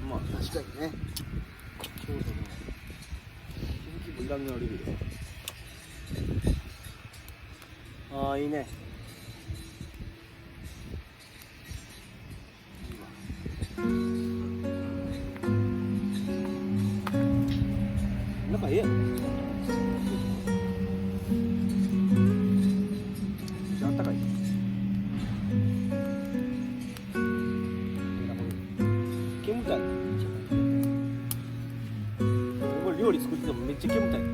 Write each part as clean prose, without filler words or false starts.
まあ確かにね。ちょうどね。鈴木もいらんのレベル。ああいいね。作っててもめっちゃ煙たい。め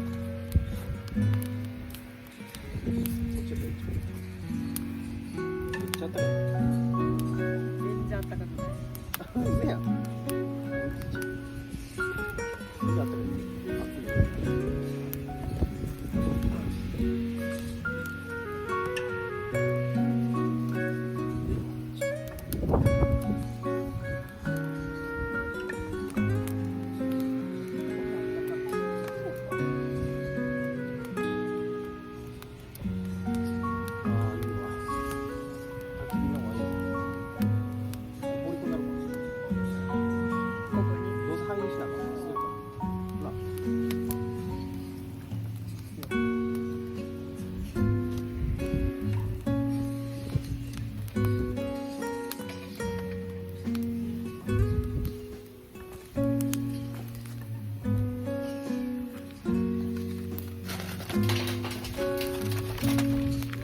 っちゃあったかい。全然あったかくない。そうやん。あったかい。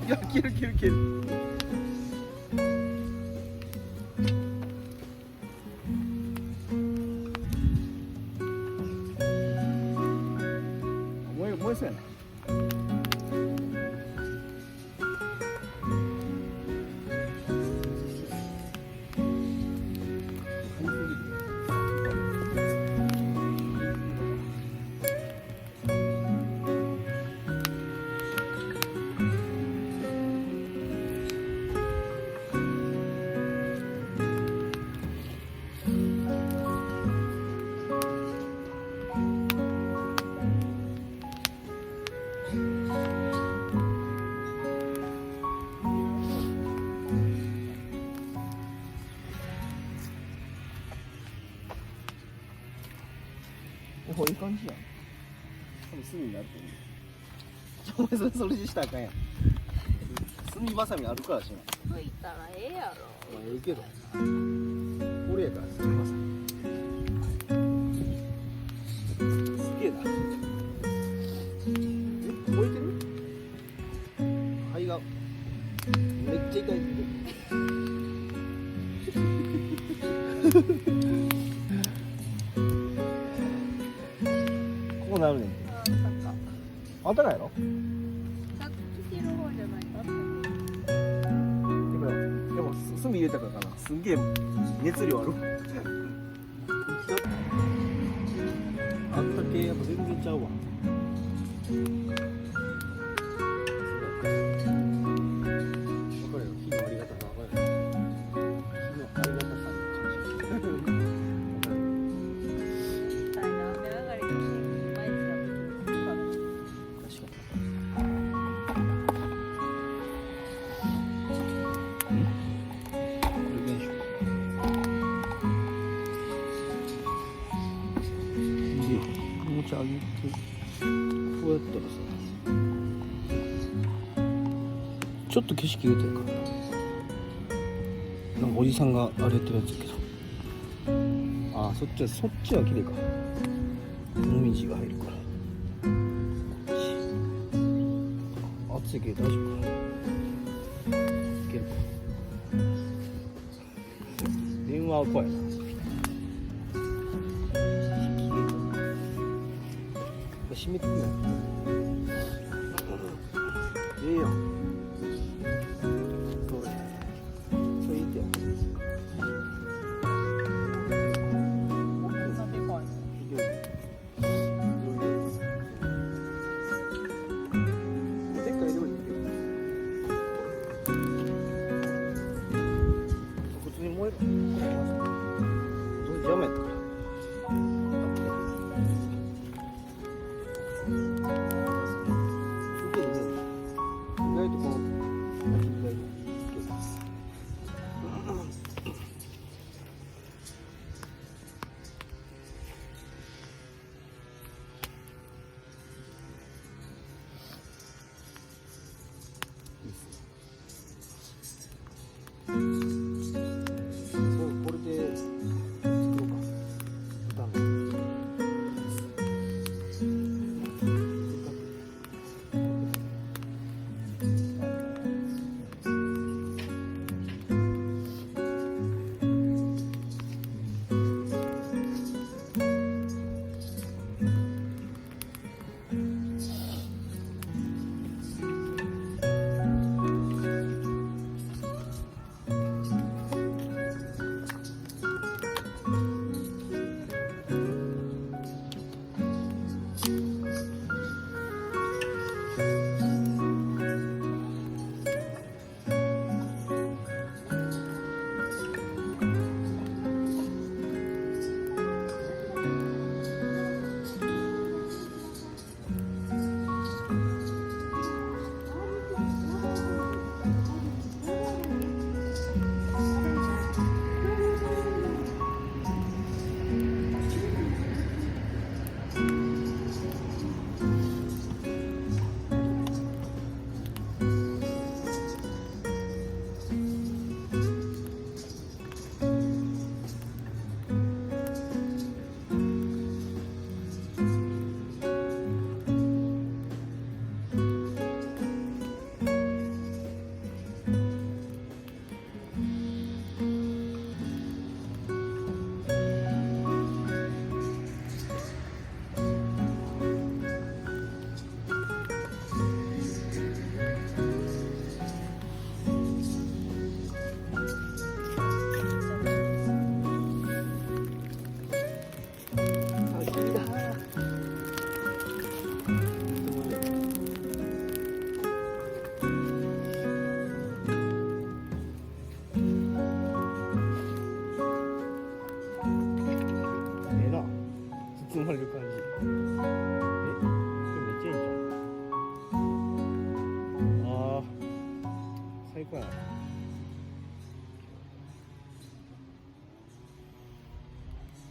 いや、切る切る切る。燃えそうやね。お、いい感じやん。多分炭になってる。お前それしたらあかんやん。炭ばさみあるからしな。吹いたらええやろ。まあええけど。俺やから炭ばさみ。すげえな。え、燃えてる？肺がめっちゃ痛いって。こうなるねん。あったかいやろ？ちゃんと聞ける方じゃないか。でも炭入れたからかな。すんげえ熱量ある。あったけやっぱ全然ちゃうわ。わかるよ。火のありがたさわかるよ。火のありがたさに感謝する。みたいな雨上がりの天気毎日やってるから。確かに。持ち上げてこうやったらさ、ちょっと景色出てるからなんかおじさんがあれやってるやつやけど、ああそっちは綺麗か。もみじが入るから暑いけど大丈夫かな。いけるか。電話は怖いな。閉めてくれ。ええやん。それいいってやん。こんなでかいの。でっかい料理いいけど。普通に燃える。邪魔やったから。意外と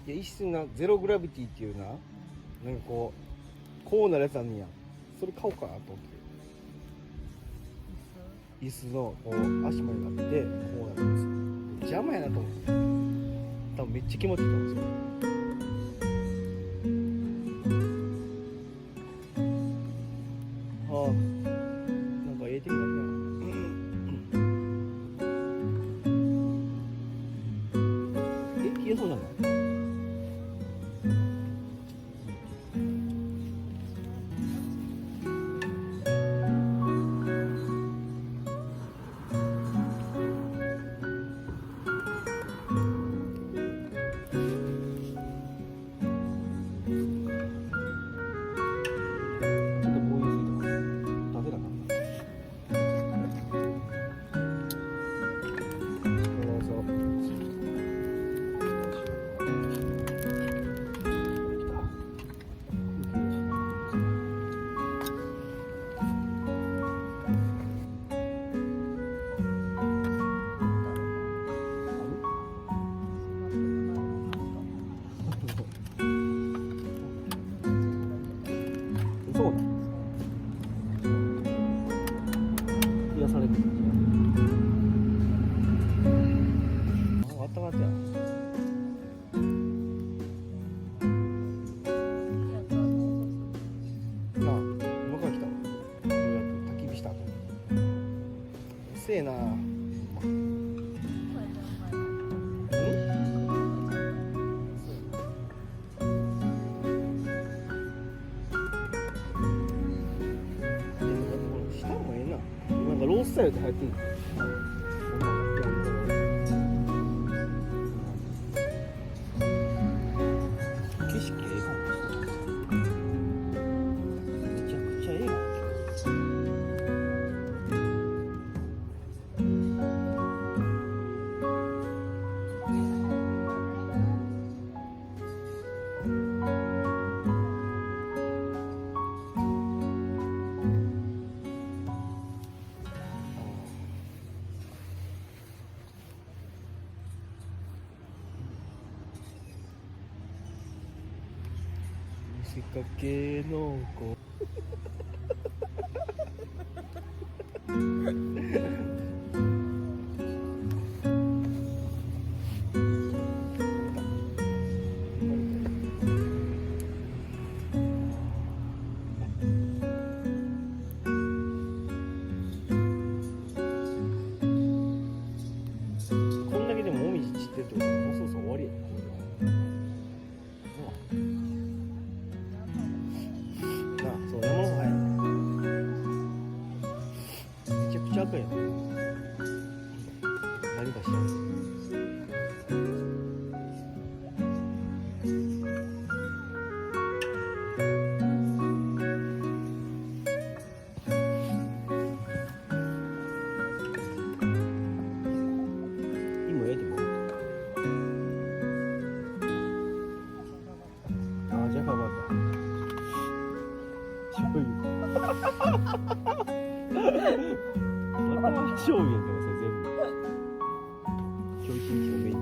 いや一瞬なゼログラビティっていうな、なんかこうなるやつあんねや。それ買おうかなと思って。椅子のこう足までなってこうなるんですよ。邪魔やなと思って。多分めっちゃ気持ちいいと思うんですよ。ああ、なんかええ天気だね。冷えそうじゃない？ちょっとボーイすぎた。ダメだな。そうそう。そうだ。癒されてる。あ、あったまったや。なあ、今から来た。焚き火した後。うっせえな。下もええな。なんかロースタイルって入ってる。景色ええかも。めちゃくちゃええな。見せかけの子。こんだけでももみじ散ってるってことはもうそろそろ終わりやで、これは。なあ、そう、山の方早い。めちゃくちゃ赤いやん。何かしら。今ええでも。ああ、じゃあかばった。醤油。また醤油やんでもそれ全部。今日一日のメイン。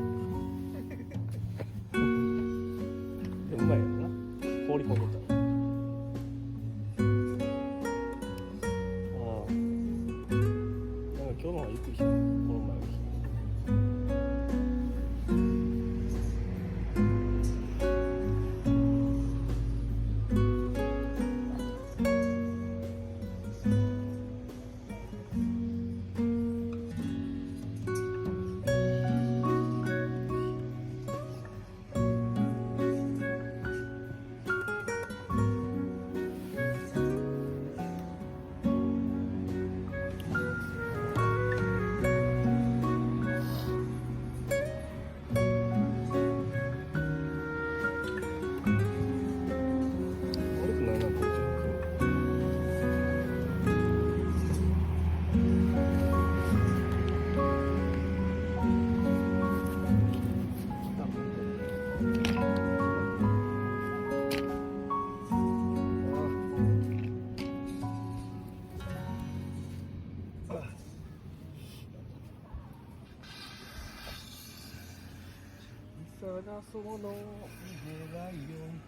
でもうまいやろな。放り込んでた。ああ。なんか今日の方がゆっくりした。この前の日。探そうの願いを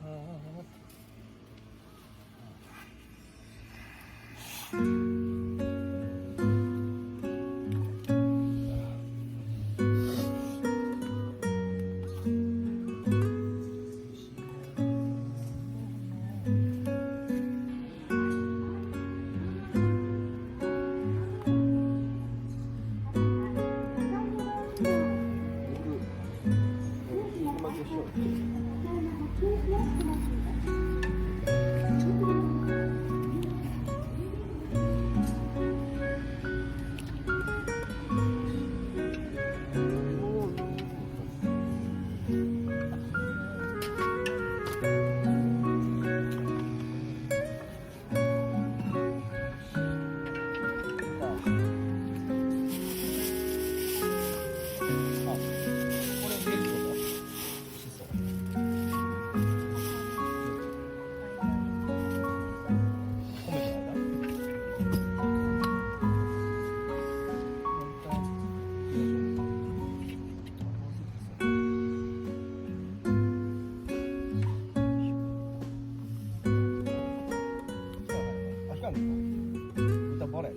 歌バレ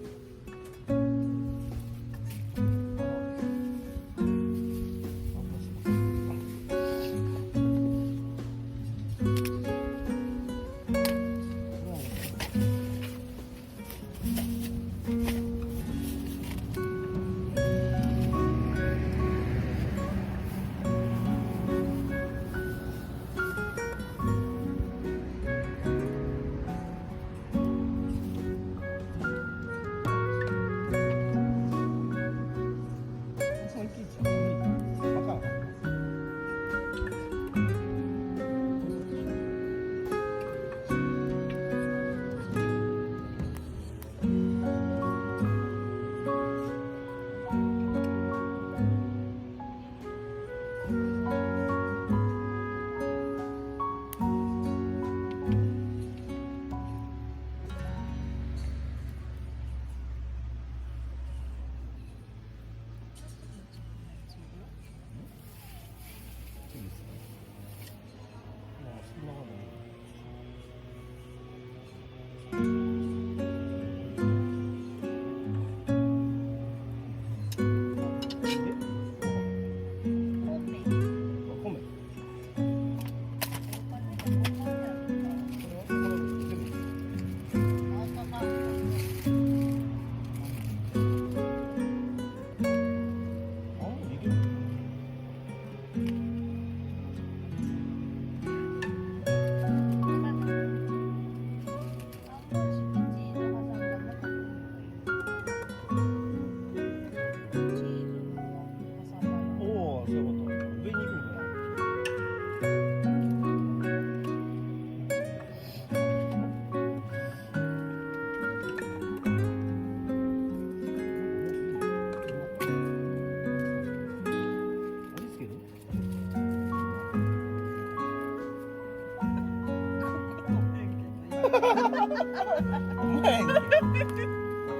お前やんけ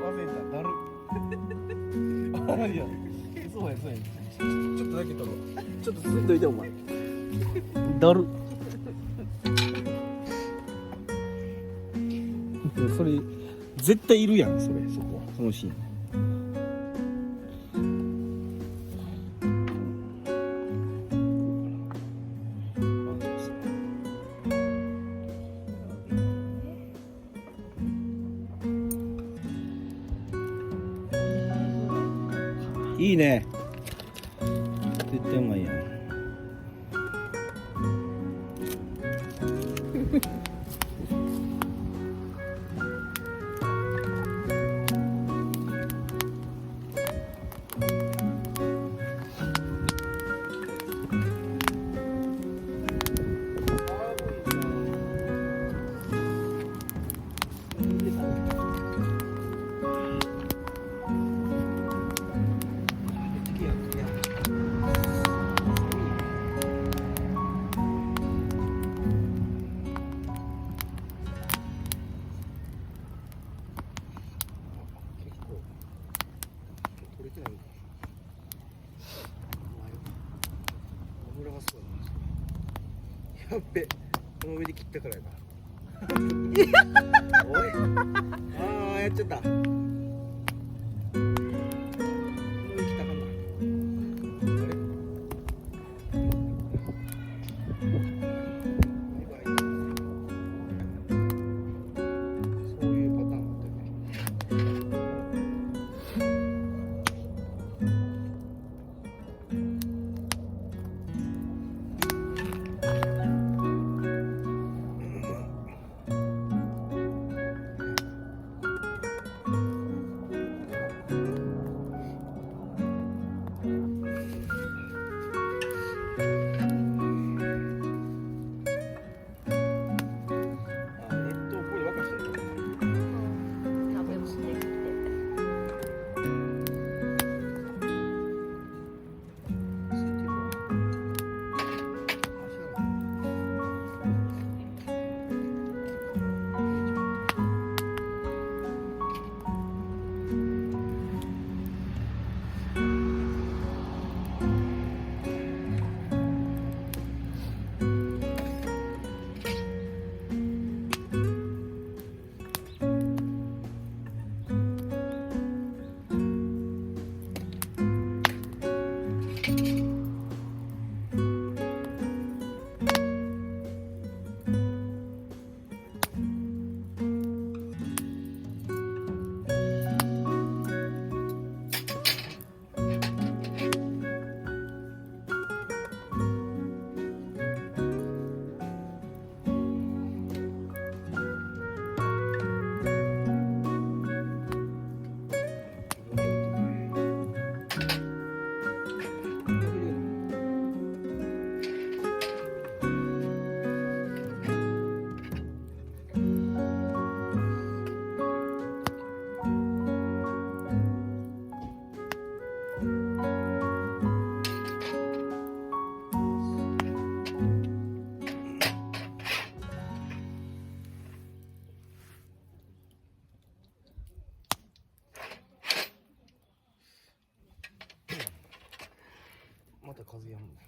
忘れただるあいやそうやそうやちょっとだけ取ろうちょっと進んどいてお前だるそれ絶対いるやんそれそこそのシーンいいね絶対うまいやんばそうだな。やっべ、この上で切ったからやな。おい、ああやっちゃった。この上切ったかんな。あれ。バイバイ。そういうパターンだったよね。また風やむんだよ。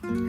こ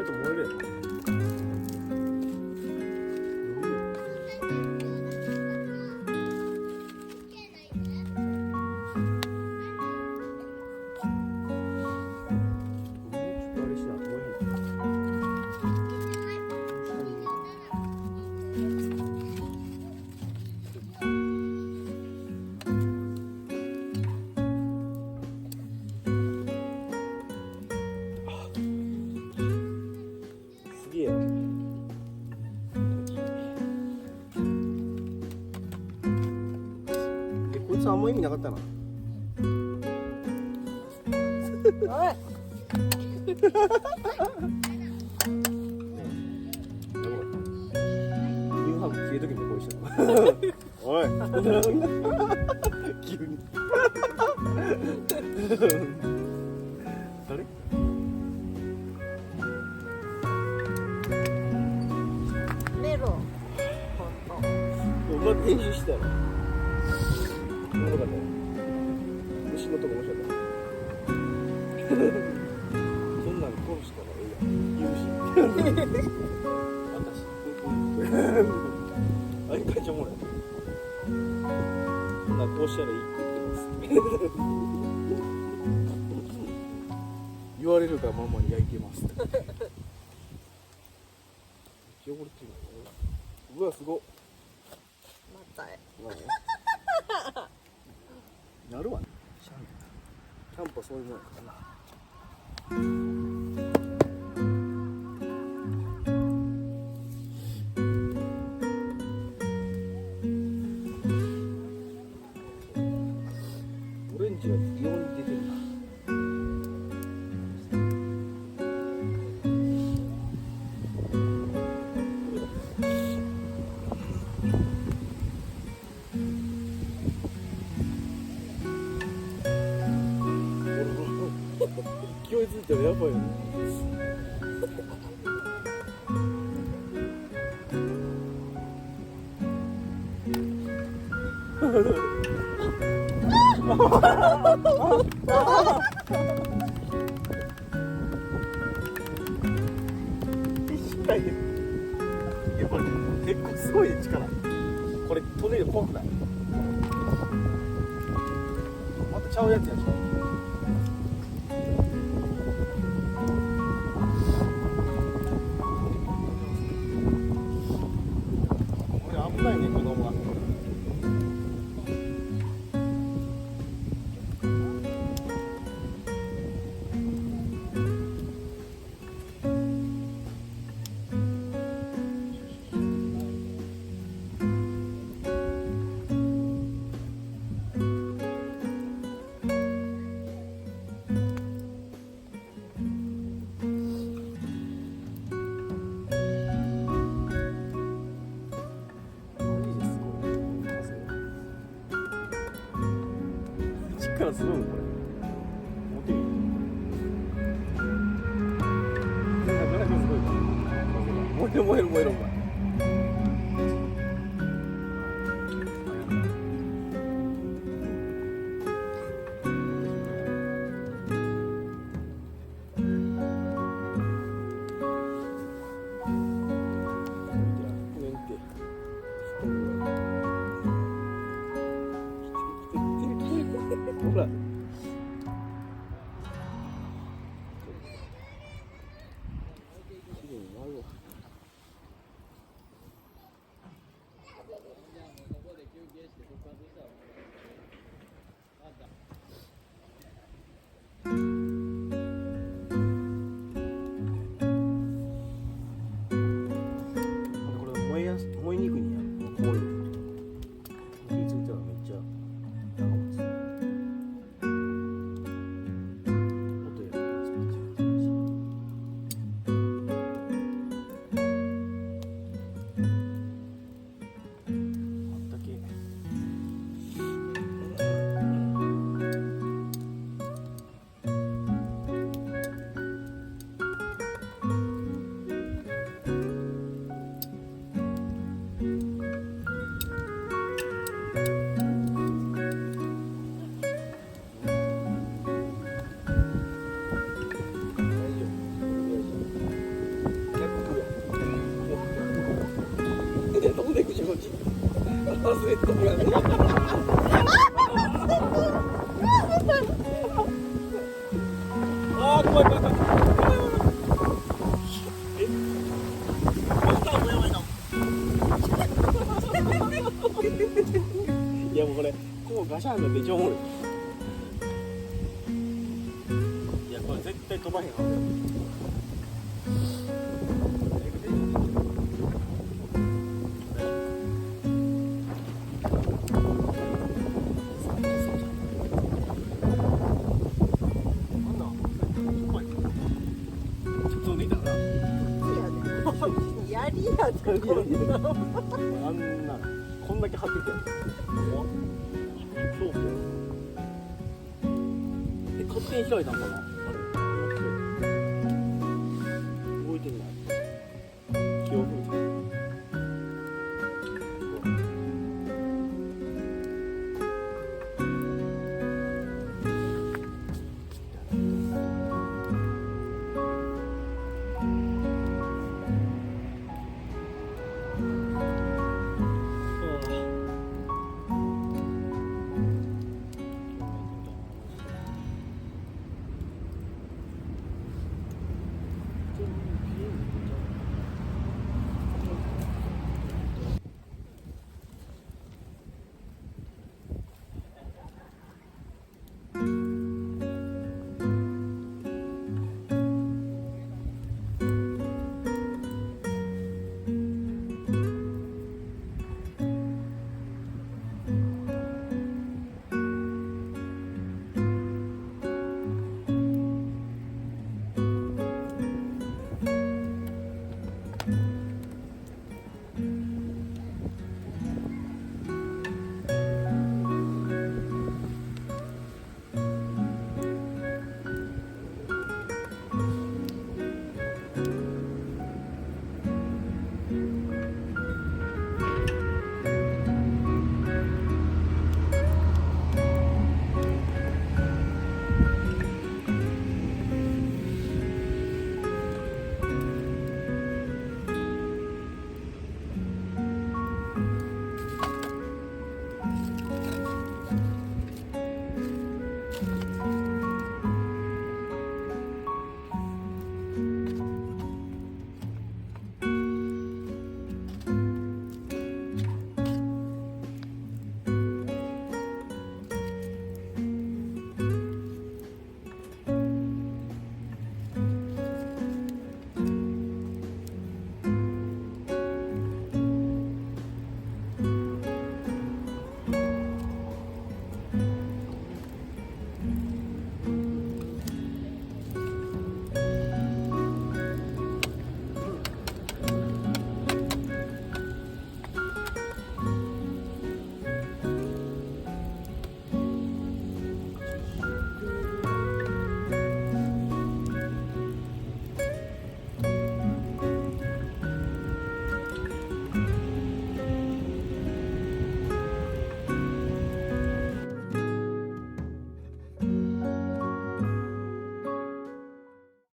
と燃えるやろ。すげえよ。こいつあんま意味なかったな。おいニューハーフ消えときもこうしてた。おい急に誰メロンうまく編集したよ。おもろかったよ。虫のとこ面白かった。そんなん殺したらええやん。言うし。私。あれ会長もらえ。そんなんこうしたらいいって言ってます。言われるがままに焼いてます。汚れてるの。うわすごっ。またなるわね。キャンプはそういうもんやからな。オレンジが異様に出てるな。勢いづいたらやばいよね。やっぱり結構すごい力。これトネードぽくない？またちゃうやつやでしょ。危ないね、子供は。力すごいもんこれ。持ってみる。なかなかすごいから。燃える燃える燃えるお前。ほら。綺麗に舞うわ。これ燃えにくいんや。こういう。火ついたらめっちゃ長持つ。音やる。の字忘れてるやんあー怖い怖い怖いいやもうこれこうガシャンがめっちゃおもろいいやこれ絶対飛ばへんはずやりやったあんなこんだけ張ってて恐怖勝手に開いたんかな